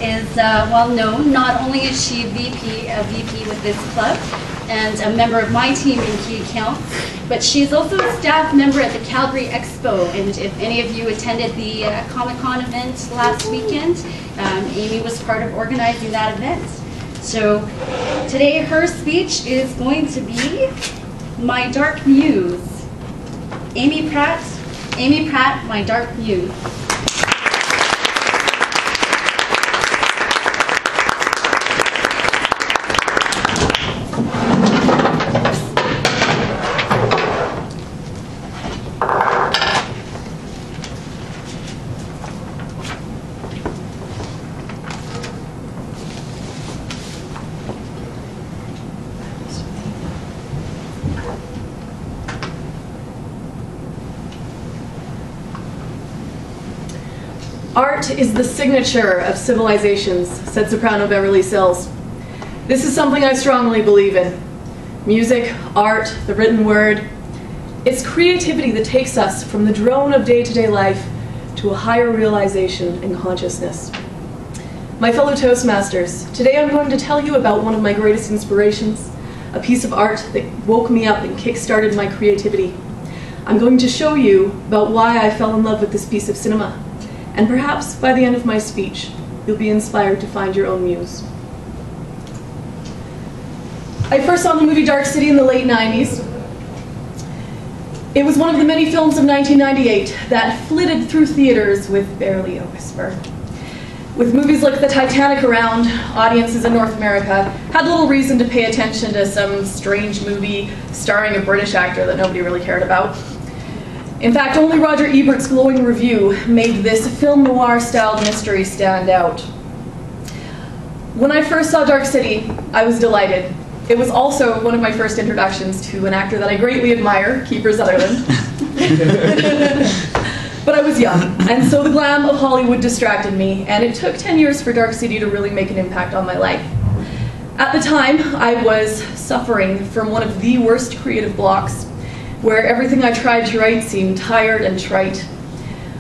is well known. Not only is she a VP with this club and a member of my team in key accounts, but she's also a staff member at the Calgary Expo. And if any of you attended the Comic-Con event last weekend, Amy was part of organizing that event. So today her speech is going to be My Dark Muse. Amy Pratt, My Dark Muse. Art is the signature of civilizations, said soprano Beverly Sills. This is something I strongly believe in. Music, art, the written word. It's creativity that takes us from the drone of day-to-day life to a higher realization and consciousness. My fellow Toastmasters, today I'm going to tell you about one of my greatest inspirations, a piece of art that woke me up and kick-started my creativity. I'm going to show you about why I fell in love with this piece of cinema. And perhaps by the end of my speech, you'll be inspired to find your own muse. I first saw the movie Dark City in the late 90s. It was one of the many films of 1998 that flitted through theaters with barely a whisper. With movies like the Titanic around, audiences in North America had little reason to pay attention to some strange movie starring a British actor that nobody really cared about. In fact, only Roger Ebert's glowing review made this film noir-styled mystery stand out. When I first saw Dark City, I was delighted. It was also one of my first introductions to an actor that I greatly admire, Kiefer Sutherland. But I was young, and so the glam of Hollywood distracted me, and it took 10 years for Dark City to really make an impact on my life. At the time, I was suffering from one of the worst creative blocks, where everything I tried to write seemed tired and trite.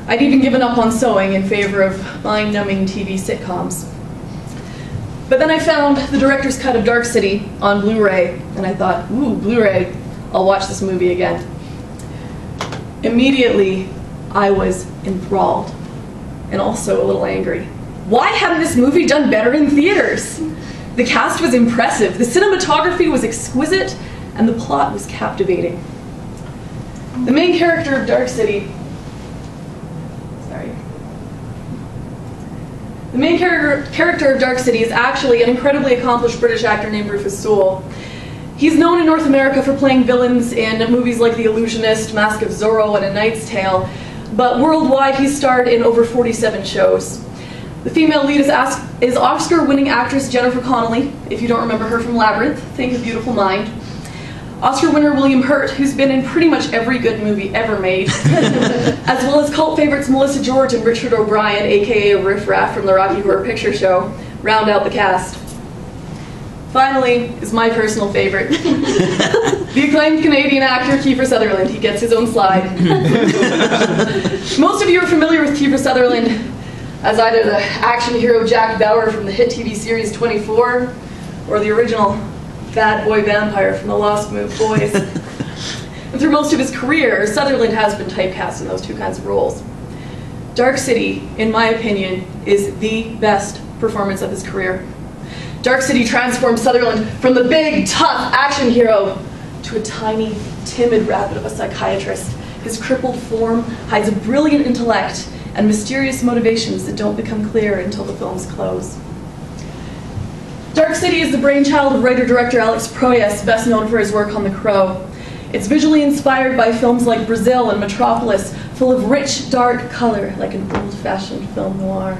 I'd even given up on sewing in favor of mind-numbing TV sitcoms. But then I found the director's cut of Dark City on Blu-ray, and I thought, ooh, Blu-ray, I'll watch this movie again. Immediately, I was enthralled, and also a little angry. Why hadn't this movie done better in theaters? The cast was impressive, the cinematography was exquisite, and the plot was captivating. The main character of Dark City, The main character of Dark City is actually an incredibly accomplished British actor named Rufus Sewell. He's known in North America for playing villains in movies like The Illusionist, Mask of Zorro, and A Knight's Tale, but worldwide he's starred in over 47 shows. The female lead is Oscar-winning actress Jennifer Connelly. If you don't remember her from Labyrinth, think A Beautiful Mind. Oscar winner William Hurt, who's been in pretty much every good movie ever made, as well as cult favorites Melissa George and Richard O'Brien, aka Riff Raff from the Rocky Horror Picture Show, round out the cast. Finally, is my personal favorite, the acclaimed Canadian actor Kiefer Sutherland. He gets his own slide. Most of you are familiar with Kiefer Sutherland as either the action hero Jack Bauer from the hit TV series 24, or the original bad boy vampire from the Lost Boys. And through most of his career, Sutherland has been typecast in those two kinds of roles. Dark City, in my opinion, is the best performance of his career. Dark City transformed Sutherland from the big, tough action hero to a tiny, timid rabbit of a psychiatrist. His crippled form hides a brilliant intellect and mysterious motivations that don't become clear until the film's close. Dark City is the brainchild of writer-director Alex Proyas, best known for his work on The Crow. It's visually inspired by films like Brazil and Metropolis, full of rich, dark color, like an old-fashioned film noir.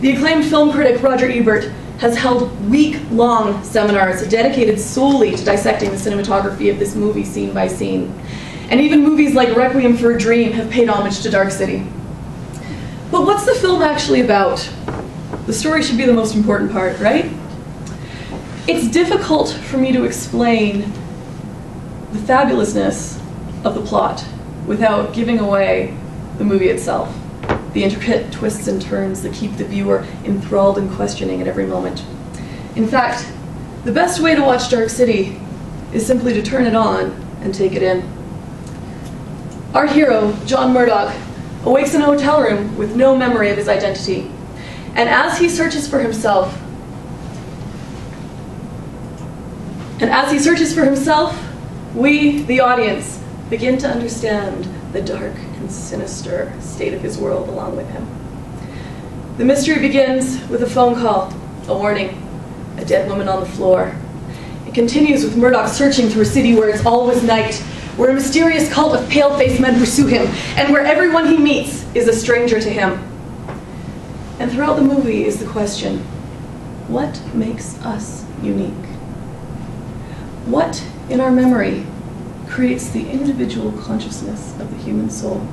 The acclaimed film critic Roger Ebert has held week-long seminars dedicated solely to dissecting the cinematography of this movie scene by scene. And even movies like Requiem for a Dream have paid homage to Dark City. But what's the film actually about? The story should be the most important part, right? It's difficult for me to explain the fabulousness of the plot without giving away the movie itself. the intricate twists and turns that keep the viewer enthralled and questioning at every moment. In fact, the best way to watch Dark City is simply to turn it on and take it in. Our hero, John Murdoch, awakes in a hotel room with no memory of his identity. And as he searches for himself, we, the audience, begin to understand the dark and sinister state of his world along with him. The mystery begins with a phone call, a warning, a dead woman on the floor. It continues with Murdoch searching through a city where it's always night, where a mysterious cult of pale-faced men pursue him, and where everyone he meets is a stranger to him. And throughout the movie is the question, what makes us unique? What in our memory creates the individual consciousness of the human soul?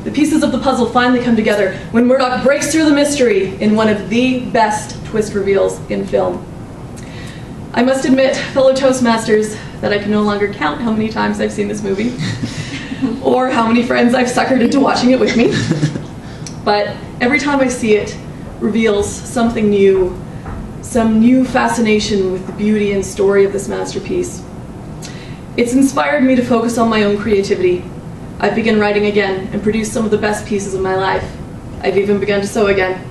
The pieces of the puzzle finally come together when Murdoch breaks through the mystery in one of the best twist reveals in film. I must admit, fellow Toastmasters, that I can no longer count how many times I've seen this movie, or how many friends I've suckered into watching it with me. But every time I see it, reveals something new, some new fascination with the beauty and story of this masterpiece. It's inspired me to focus on my own creativity. I've begun writing again and produced some of the best pieces of my life. I've even begun to sew again.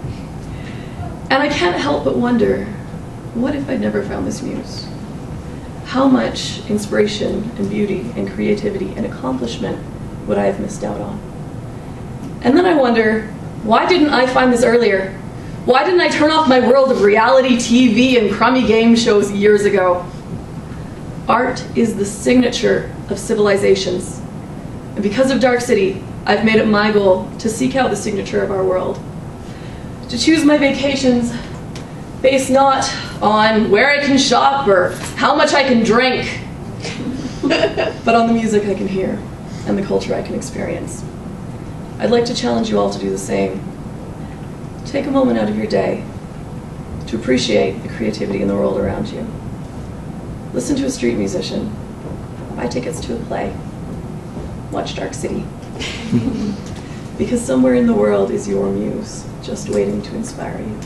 And I can't help but wonder, what if I'd never found this muse? How much inspiration and beauty and creativity and accomplishment would I have missed out on? And then I wonder, why didn't I find this earlier? Why didn't I turn off my world of reality TV and crummy game shows years ago? Art is the signature of civilizations. And because of Dark City, I've made it my goal to seek out the signature of our world. To choose my vacations based not on where I can shop or how much I can drink, but on the music I can hear and the culture I can experience. I'd like to challenge you all to do the same. Take a moment out of your day to appreciate the creativity in the world around you. Listen to a street musician. Buy tickets to a play. Watch Dark City. Because somewhere in the world is your muse, just waiting to inspire you.